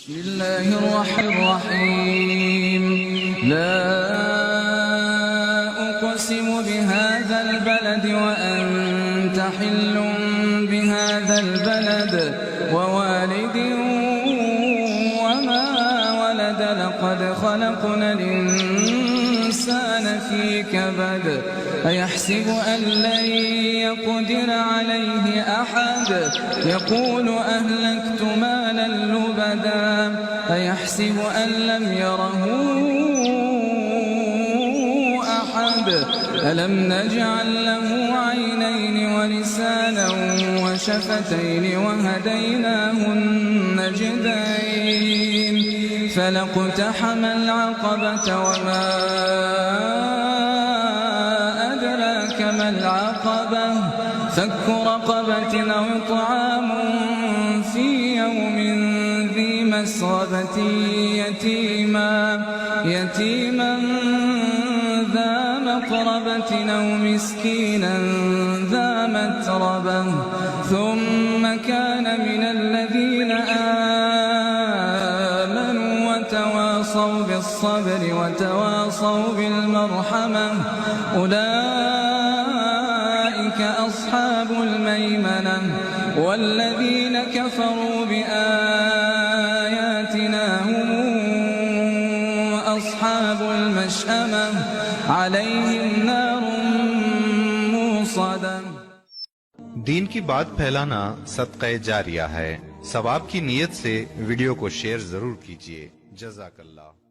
بسم الله الرحمن الرحيم لا أقسم بهذا البلد وأنت حل بهذا البلد ووالد وما ولد لقد خلقنا الإنسان في كبد أيحسب أن لن يقدر عليه أحد يقول أهلكت مالا لبدا أيحسب أن لم يره أحد ألم نجعل له عينين ولسانا وشفتين وهديناه النجدين فلاقتحم العقبة وما أدراك ما العقبة فك رقبة أو إطعام في يوم ذي مسغبة يتيما ذا مقربة أو مسكينا ذا متربة ثم كان من الذين آمنوا وتواصوا بالصبر وتواصوا بالمرحمة أولئك أصحاب الميمنة والذين كفروا بآياتنا هم أصحاب المشأمة عليهم نار मूसदा। दीन की बात फैलाना सदक़े जारिया है। सवाब की नीयत से वीडियो को शेयर जरूर कीजिए। जज़ाकल्लाह।